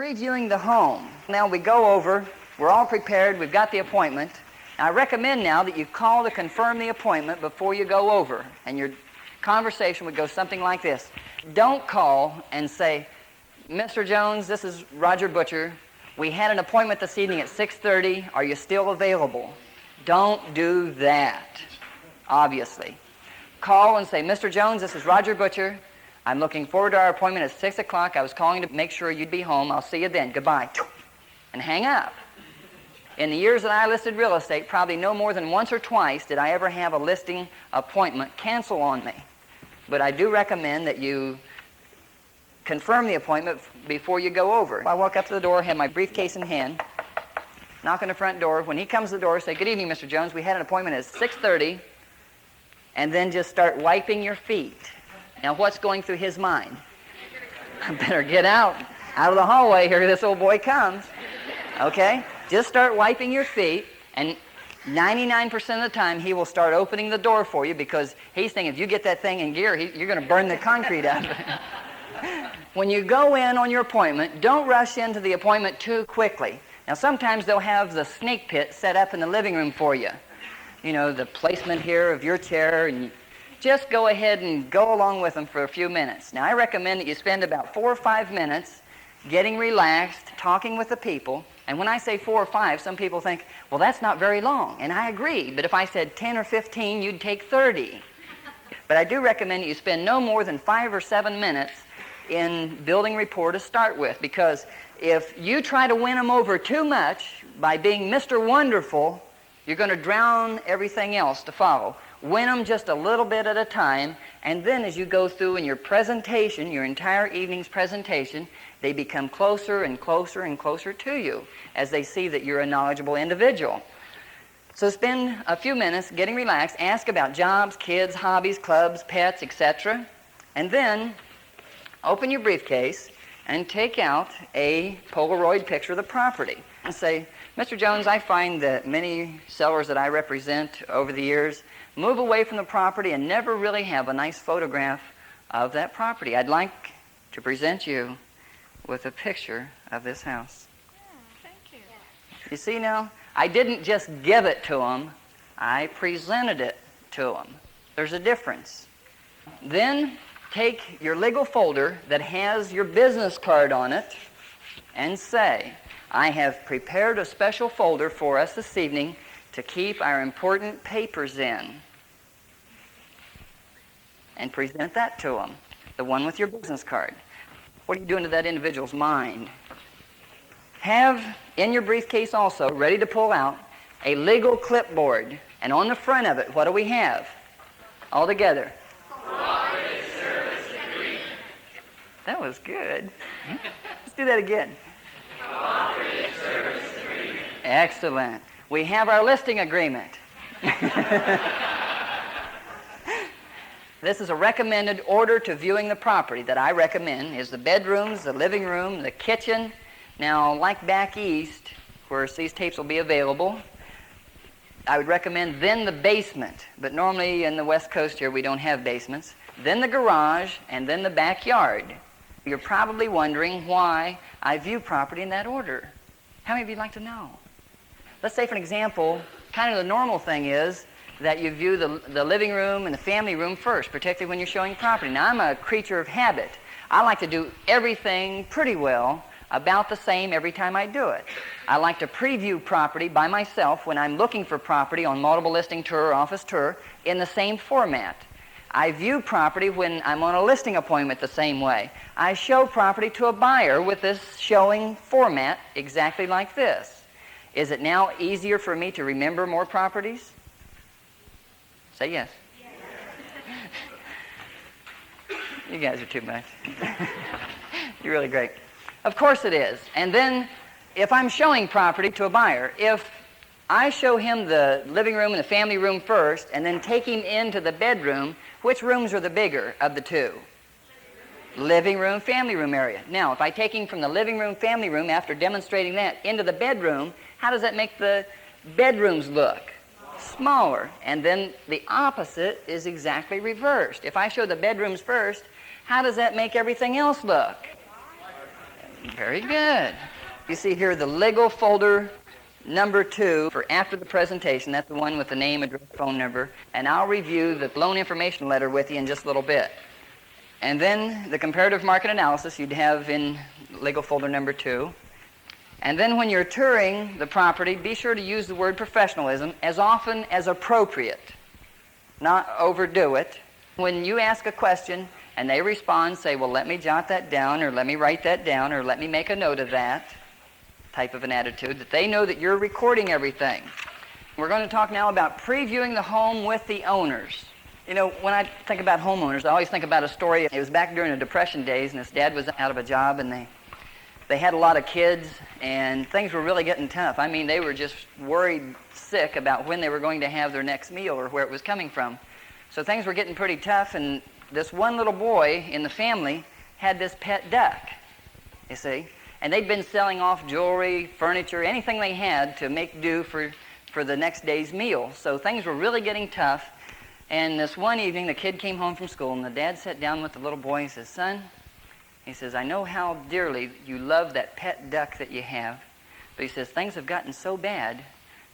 previewing the home. Now we go over, we're all prepared, we've got the appointment. I recommend now that you call to confirm the appointment before you go over, and your conversation would go something like this. Don't call and say, Mr. Jones, this is Roger Butcher. We had an appointment this evening at 6:30. Are you still available? Don't do that, obviously. Call and say, Mr. Jones, this is Roger Butcher. I'm looking forward to our appointment at 6 o'clock. I was calling to make sure you'd be home. I'll see you then. Goodbye. And hang up. In the years that I listed real estate, probably no more than once or twice did I ever have a listing appointment cancel on me. But I do recommend that you confirm the appointment before you go over. I walk up to the door, have my briefcase in hand, knock on the front door. When he comes to the door, say, good evening, Mr. Jones. We had an appointment at 6:30, and then just start wiping your feet. Now, what's going through his mind? I better get out of the hallway. Here this old boy comes. Okay? Just start wiping your feet, and 99% of the time he will start opening the door for you, because he's thinking if you get that thing in gear, you're going to burn the concrete up. When you go in on your appointment, don't rush into the appointment too quickly. Now, sometimes they'll have the snake pit set up in the living room for you. You know, the placement here of your chair, and just go ahead and go along with them for a few minutes. Now, I recommend that you spend about 4 or 5 minutes getting relaxed, talking with the people. And when I say 4 or 5, some people think, well, that's not very long. And I agree, but if I said 10 or 15, you'd take 30. But I do recommend that you spend no more than 5 or 7 minutes in building rapport to start with, because if you try to win them over too much by being Mr. Wonderful, you're going to drown everything else to follow. Win them just a little bit at a time, and then as you go through in your presentation, your entire evening's presentation, they become closer and closer and closer to you as they see that you're a knowledgeable individual. So spend a few minutes getting relaxed, ask about jobs, kids, hobbies, clubs, pets, etc. And then open your briefcase and take out a Polaroid picture of the property and say, Mr. Jones, I find that many sellers that I represent over the years move away from the property and never really have a nice photograph of that property. I'd like to present you with a picture of this house. Thank you. You see now, I didn't just give it to them, I presented it to them. There's a difference. Then take your legal folder that has your business card on it and say, I have prepared a special folder for us this evening to keep our important papers in. And present that to them, the one with your business card. What are you doing to that individual's mind? Have in your briefcase also, ready to pull out, a legal clipboard. And on the front of it, what do we have? All together. Cooperative service agreement. That was good. Let's do that again. Cooperative service agreement. Excellent. We have our listing agreement. This is a recommended order to viewing the property that I recommend is the bedrooms, the living room, the kitchen. Now, like back east, where these tapes will be available, I would recommend then the basement. But normally in the West Coast here, we don't have basements. Then the garage, and then the backyard. You're probably wondering why I view property in that order. How many of you would like to know? Let's say, for an example, kind of the normal thing is that you view the living room and the family room first, particularly when you're showing property. Now, I'm a creature of habit. I like to do everything pretty well, about the same every time I do it. I like to preview property by myself when I'm looking for property on multiple listing tour or office tour in the same format. I view property when I'm on a listing appointment the same way. I show property to a buyer with this showing format exactly like this. Is it now easier for me to remember more properties? Say yes. You guys are too much. You're really great. Of course it is. And then if I'm showing property to a buyer, if I show him the living room and the family room first and then take him into the bedroom, which rooms are the bigger of the two? Living room, family room area. Now, if I take him from the living room, family room after demonstrating that into the bedroom, how does that make the bedrooms look? Smaller. And then the opposite is exactly reversed. If I show the bedrooms first, how does that make everything else look? Very good. You see here the legal folder number 2 for after the presentation. That's the one with the name, address, phone number. And I'll review the loan information letter with you in just a little bit. And then the comparative market analysis you'd have in legal folder number 2. And then when you're touring the property, be sure to use the word professionalism as often as appropriate. Not overdo it. When you ask a question and they respond, say, well, let me jot that down, or let me write that down, or let me make a note of that, type of an attitude, that they know that you're recording everything. We're going to talk now about previewing the home with the owners. You know, when I think about homeowners, I always think about a story. It was back during the Depression days, and his dad was out of a job, and they had a lot of kids, and things were really getting tough. I mean, they were just worried sick about when they were going to have their next meal or where it was coming from. So things were getting pretty tough, and this one little boy in the family had this pet duck, you see. And they'd been selling off jewelry, furniture, anything they had to make do for the next day's meal. So things were really getting tough. And this one evening, the kid came home from school, and the dad sat down with the little boy and says, son, he says, I know how dearly you love that pet duck that you have. But he says, things have gotten so bad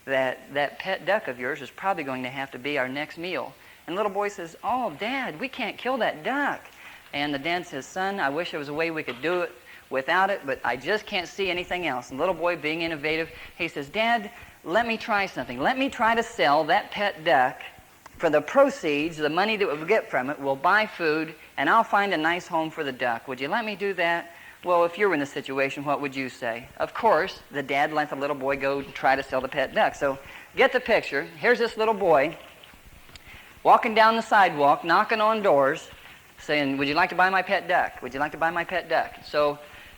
that that pet duck of yours is probably going to have to be our next meal. And the little boy says, oh, Dad, we can't kill that duck. And the dad says, son, I wish there was a way we could do it without it, but I just can't see anything else. And the little boy, being innovative, he says, Dad, let me try something. Let me try to sell that pet duck. For the proceeds, the money that we'll get from it, we'll buy food, and I'll find a nice home for the duck. Would you let me do that? Well, if you were in the situation, what would you say? Of course, the dad let the little boy go try to sell the pet duck. So get the picture. Here's this little boy walking down the sidewalk, knocking on doors, saying, would you like to buy my pet duck? Would you like to buy my pet duck? So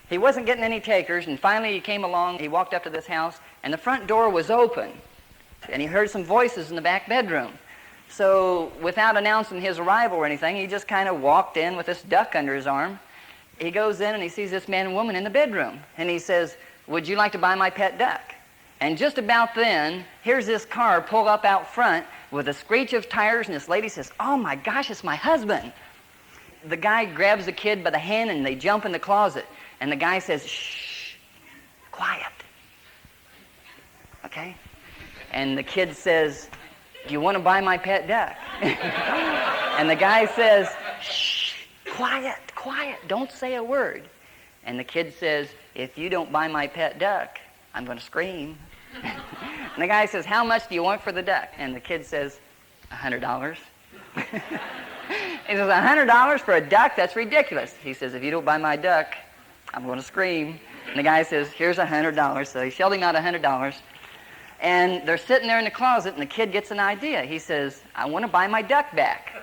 he wasn't getting any takers, and finally he came along. He walked up to this house, and the front door was open, and he heard some voices in the back bedroom. So without announcing his arrival or anything, he just kind of walked in with this duck under his arm. He goes in and he sees this man and woman in the bedroom. And he says, would you like to buy my pet duck? And just about then, here's this car pull up out front with a screech of tires, and this lady says, oh my gosh, it's my husband. The guy grabs the kid by the hand and they jump in the closet. And the guy says, shh, quiet. Okay? And the kid says, do you want to buy my pet duck? And the guy says, shh, quiet, quiet, don't say a word. And the kid says, if you don't buy my pet duck, I'm going to scream. And the guy says, how much do you want for the duck? And the kid says, $100. He says, $100 for a duck? That's ridiculous. He says, if you don't buy my duck, I'm going to scream. And the guy says, here's $100. So he shelled him out $100. And they're sitting there in the closet, and the kid gets an idea. He says, I want to buy my duck back.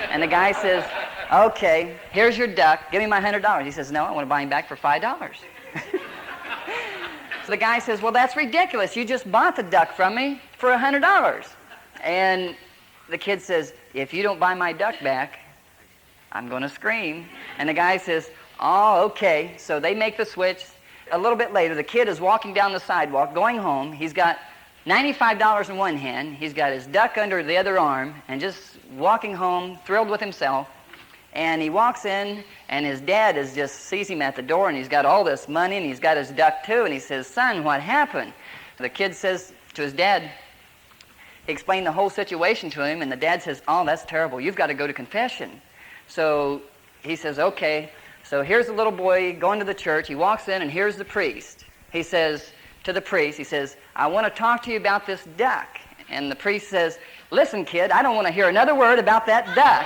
And the guy says, okay, here's your duck. Give me my $100. He says, no, I want to buy him back for $5. So the guy says, well, that's ridiculous. You just bought the duck from me for $100. And the kid says, if you don't buy my duck back, I'm going to scream. And the guy says, oh, okay. So they make the switch. A little bit later, the kid is walking down the sidewalk, going home. He's got $95 in one hand. He's got his duck under the other arm, and just walking home, thrilled with himself. And he walks in, and his dad just sees him at the door, and he's got all this money, and he's got his duck too. And he says, son, what happened? The kid says to his dad, he explained the whole situation to him, and the dad says, oh, that's terrible. You've got to go to confession. So he says, okay. So here's the little boy going to the church. He walks in, and here's the priest. He says to the priest, he says, I want to talk to you about this duck. And the priest says, listen, kid, I don't want to hear another word about that duck.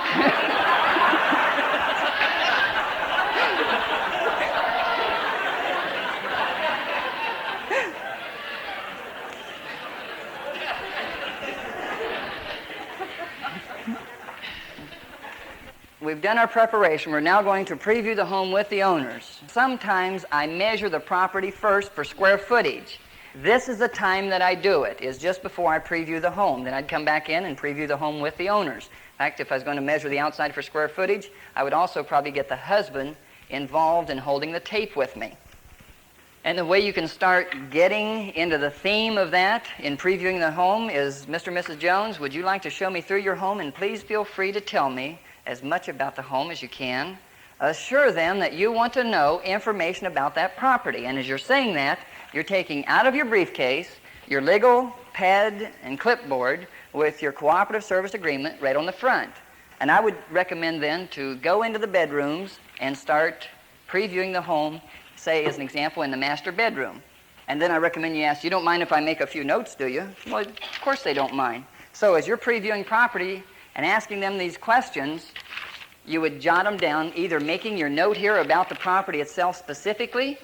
We've done our preparation. We're now going to preview the home with the owners. Sometimes I measure the property first for square footage. This is the time that I do it, is just before I preview the home. Then I'd come back in and preview the home with the owners. In fact, if I was going to measure the outside for square footage, I would also probably get the husband involved in holding the tape with me. And the way you can start getting into the theme of that in previewing the home is, Mr. and Mrs. Jones, would you like to show me through your home? And please feel free to tell me as much about the home as you can. assure them that you want to know information about that property. And as you're saying that, you're taking out of your briefcase your legal pad and clipboard with your cooperative service agreement right on the front. And I would recommend then to go into the bedrooms and start previewing the home, say as an example in the master bedroom. And then I recommend you ask, you don't mind if I make a few notes, do you? Well, of course they don't mind. So as you're previewing property and asking them these questions, you would jot them down, either making your note here about the property itself specifically,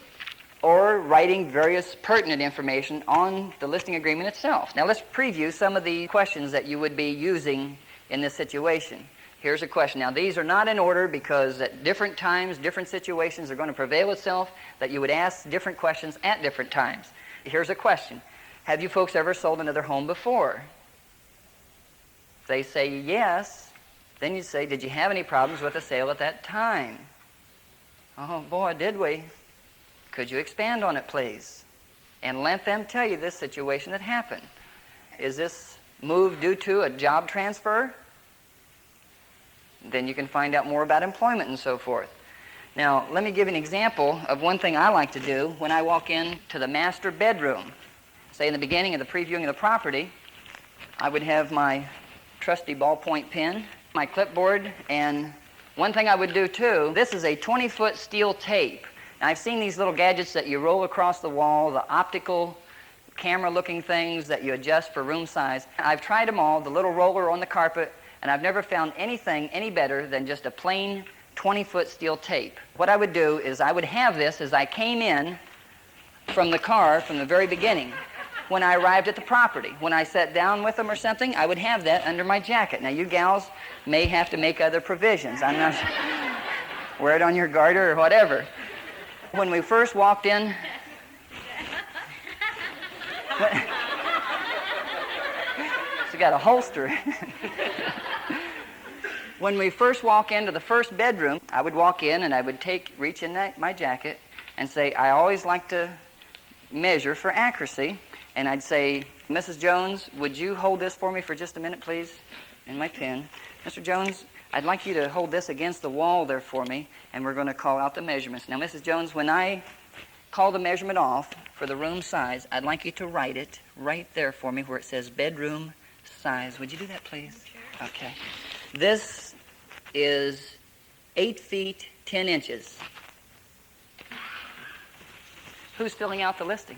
or writing various pertinent information on the listing agreement itself. Now let's preview some of the questions that you would be using in this situation. Here's a question. Now these are not in order because at different times, different situations are going to prevail itself that you would ask different questions at different times. Here's a question. Have you folks ever sold another home before? If they say yes, then you say, did you have any problems with the sale at that time? Oh boy, did we. Could you expand on it, please? And let them tell you this situation that happened. Is this move due to a job transfer? Then you can find out more about employment and so forth. Now, let me give you an example of one thing I like to do when I walk into the master bedroom. Say in the beginning of the previewing of the property, I would have my trusty ballpoint pen, my clipboard, and one thing I would do too, this is a 20-foot steel tape. Now, I've seen these little gadgets that you roll across the wall, the optical camera-looking things that you adjust for room size. I've tried them all, the little roller on the carpet, and I've never found anything any better than just a plain 20-foot steel tape. What I would do is I would have this as I came in from the car from the very beginning. When I arrived at the property, when I sat down with them or something, I would have that under my jacket. Now, you gals may have to make other provisions. I'm not sure. Wear it on your garter or whatever. When we first walked in, it's got a holster. When we first walk into the first bedroom, I would walk in and I would reach in my jacket and say, I always like to measure for accuracy. And I'd say, Mrs. Jones, would you hold this for me for just a minute, please? In my pen. Mr. Jones, I'd like you to hold this against the wall there for me, and we're going to call out the measurements. Now, Mrs. Jones, when I call the measurement off for the room size, I'd like you to write it right there for me where it says bedroom size. Would you do that, please? Sure. Okay. This is 8 feet, 10 inches. Who's filling out the listing?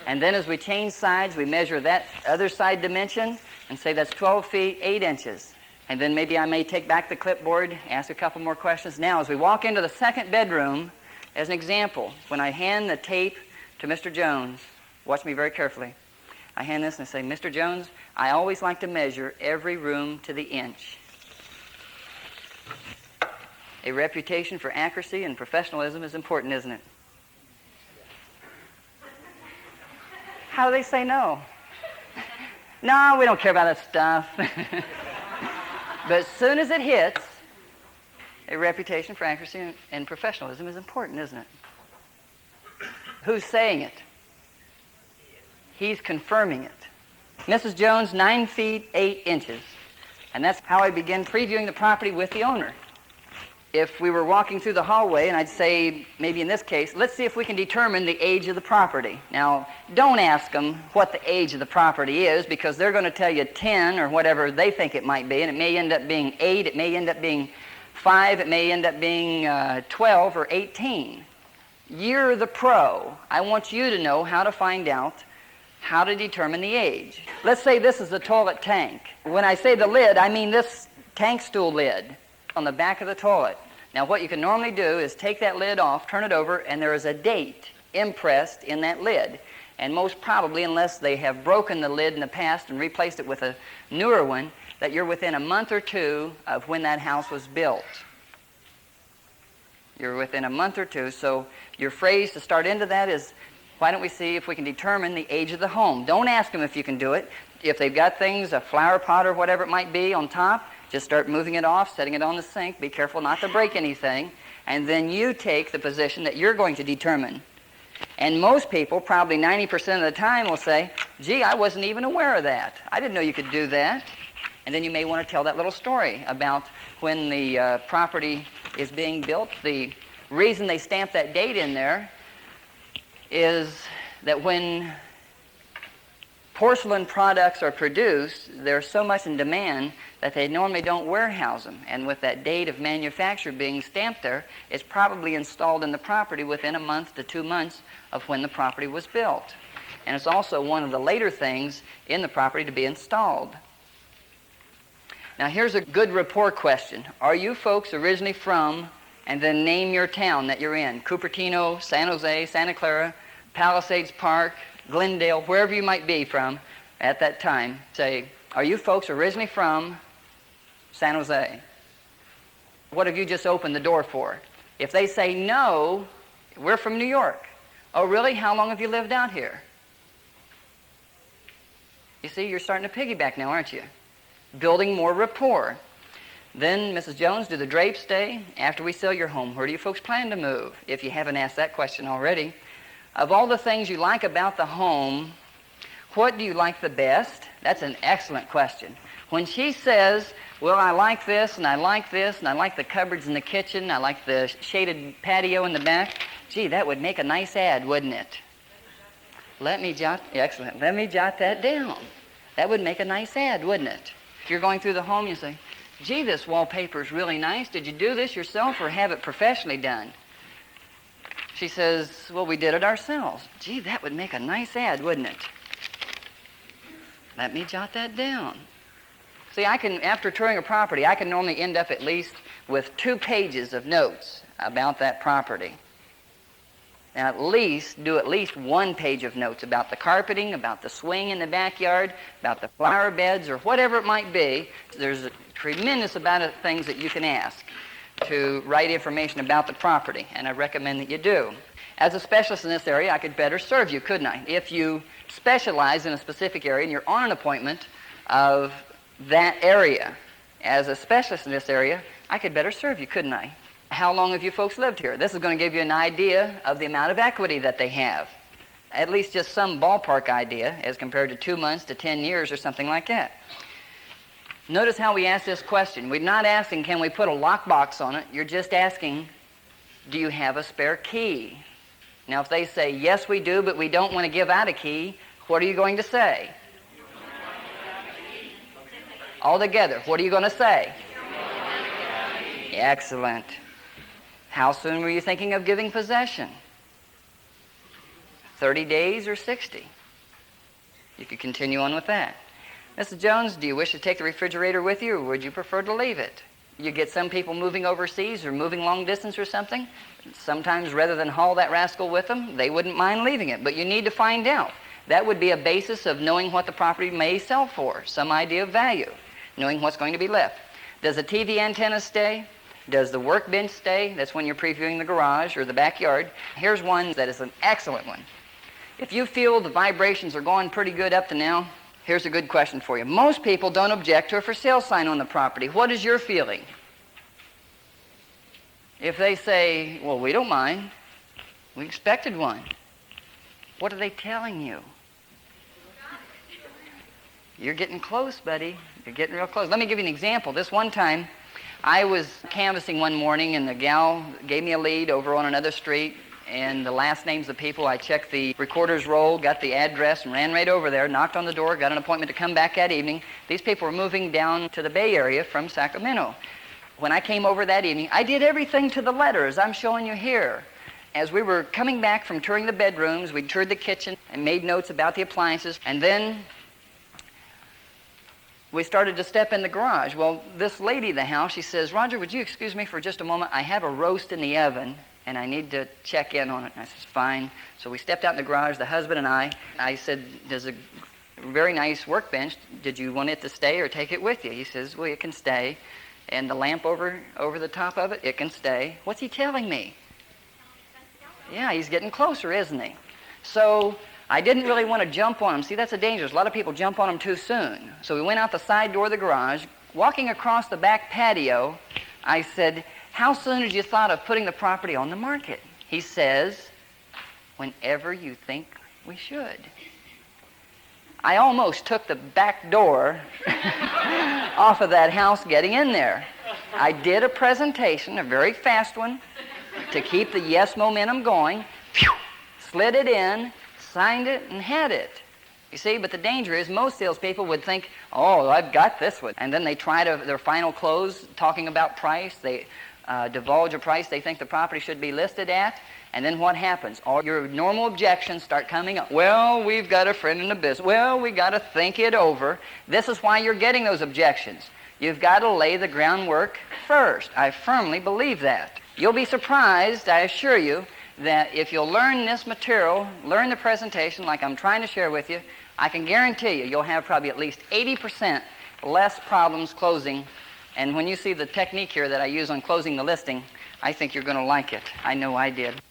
And then as we change sides, we measure that other side dimension and say that's 12 feet, 8 inches. And then maybe I may take back the clipboard, ask a couple more questions. Now, as we walk into the second bedroom, as an example, when I hand the tape to Mr. Jones, watch me very carefully. I hand this and I say, Mr. Jones, I always like to measure every room to the inch. A reputation for accuracy and professionalism is important, isn't it? How do they say no? No, we don't care about that stuff. But as soon as it hits, a reputation for accuracy and professionalism is important, isn't it? Who's saying it? He's confirming it. Mrs. Jones, 9 feet, 8 inches. And that's how I begin previewing the property with the owner. If we were walking through the hallway, and I'd say, maybe in this case, let's see if we can determine the age of the property. Now, don't ask them what the age of the property is, because they're going to tell you 10 or whatever they think it might be, and it may end up being 8, it may end up being 5, it may end up being 12 or 18. You're the pro. I want you to know how to find out how to determine the age. Let's say this is the toilet tank. When I say the lid, I mean this tank stool lid on the back of the toilet. Now, what you can normally do is take that lid off, turn it over, and there is a date impressed in that lid. And most probably, unless they have broken the lid in the past and replaced it with a newer one, that you're within a month or two of when that house was built. You're within a month or two. So your phrase to start into that is, why don't we see if we can determine the age of the home? Don't ask them if you can do it. If they've got things, a flower pot or whatever it might be on top, just start moving it off, setting it on the sink. Be careful not to break anything. And then you take the position that you're going to determine. And most people, probably 90% of the time, will say, gee, I wasn't even aware of that. I didn't know you could do that. And then you may want to tell that little story about when the property is being built. The reason they stamp that date in there is that when porcelain products are produced, they're so much in demand that they normally don't warehouse them. And with that date of manufacture being stamped there, it's probably installed in the property within a month to 2 months of when the property was built. And it's also one of the later things in the property to be installed. Now here's a good rapport question. Are you folks originally from, and then name your town that you're in, Cupertino, San Jose, Santa Clara, Palisades Park, Glendale, wherever you might be from at that time. Say, are you folks originally from San Jose? What have you just opened the door for? If they say no, we're from New York. Oh really? How long have you lived out here? You see, you're starting to piggyback now, aren't you? Building more rapport. Then, Mrs. Jones, do the drapes stay after we sell your home? Where do you folks plan to move? If you haven't asked that question already. Of all the things you like about the home, what do you like the best? That's an excellent question. When she says, well, I like this, and I like this, and I like the cupboards in the kitchen, I like the shaded patio in the back, gee, that would make a nice ad, wouldn't it? Excellent. Let me jot that down. That would make a nice ad, wouldn't it? If you're going through the home, you say, gee, this wallpaper is really nice. Did you do this yourself or have it professionally done? She says, well, we did it ourselves. Gee, that would make a nice ad, wouldn't it? Let me jot that down. See, after touring a property, I can normally end up at least with 2 pages of notes about that property. And do at least 1 page of notes about the carpeting, about the swing in the backyard, about the flower beds, or whatever it might be. There's a tremendous amount of things that you can ask to write information about the property, and I recommend that you do. As a specialist in this area, I could better serve you, couldn't I? If you specialize in a specific area and you're on an appointment of that area, as a specialist in this area, I could better serve you, couldn't I? How long have you folks lived here? This is going to give you an idea of the amount of equity that they have. At least just some ballpark idea as compared to 2 months to 10 years or something like that. Notice how we ask this question. We're not asking, can we put a lockbox on it? You're just asking, do you have a spare key? Now, if they say, yes, we do, but we don't want to give out a key, what are you going to say? All together, what are you going to say? Excellent. How soon were you thinking of giving possession? 30 days or 60? You could continue on with that. Mrs. Jones, do you wish to take the refrigerator with you, or would you prefer to leave it? You get some people moving overseas or moving long distance or something. Sometimes rather than haul that rascal with them, they wouldn't mind leaving it. But you need to find out. That would be a basis of knowing what the property may sell for, some idea of value, knowing what's going to be left. Does the TV antenna stay? Does the workbench stay? That's when you're previewing the garage or the backyard. Here's one that is an excellent one. If you feel the vibrations are going pretty good up to now, here's a good question for you. Most people don't object to a for sale sign on the property. What is your feeling? If they say, well, we don't mind, we expected one, what are they telling you? You're getting close, buddy. You're getting real close. Let me give you an example. This one time, I was canvassing one morning, and the gal gave me a lead over on another street, and the last names of people, I checked the recorder's roll, got the address, and ran right over there, knocked on the door, got an appointment to come back that evening. These people were moving down to the Bay Area from Sacramento. When I came over that evening, I did everything to the letter, as I'm showing you here. As we were coming back from touring the bedrooms, we toured the kitchen and made notes about the appliances, and then we started to step in the garage. Well, this lady in the house, she says, Roger, would you excuse me for just a moment? I have a roast in the oven, and I need to check in on it. And I said, fine. So we stepped out in the garage, the husband and I. I said, there's a very nice workbench. Did you want it to stay or take it with you? He says, well, it can stay. And the lamp over the top of it, it can stay. What's he telling me? Yeah, he's getting closer, isn't he? So I didn't really want to jump on him. See, that's a danger. A lot of people jump on him too soon. So we went out the side door of the garage. Walking across the back patio, I said, how soon had you thought of putting the property on the market? He says, whenever you think we should. I almost took the back door off of that house getting in there. I did a presentation, a very fast one, to keep the yes momentum going, slid it in, signed it, and had it. You see, but the danger is most salespeople would think, oh, I've got this one. And then they try their final close talking about price. They divulge a price they think the property should be listed at. And then what happens? All your normal objections start coming up. Well, we've got a friend in the business. Well, we got to think it over. This is why you're getting those objections. You've got to lay the groundwork first. I firmly believe that. You'll be surprised, I assure you, that if you'll learn this material, learn the presentation like I'm trying to share with you, I can guarantee you you'll have probably at least 80% less problems closing. And when you see the technique here that I use on closing the listing, I think you're going to like it. I know I did.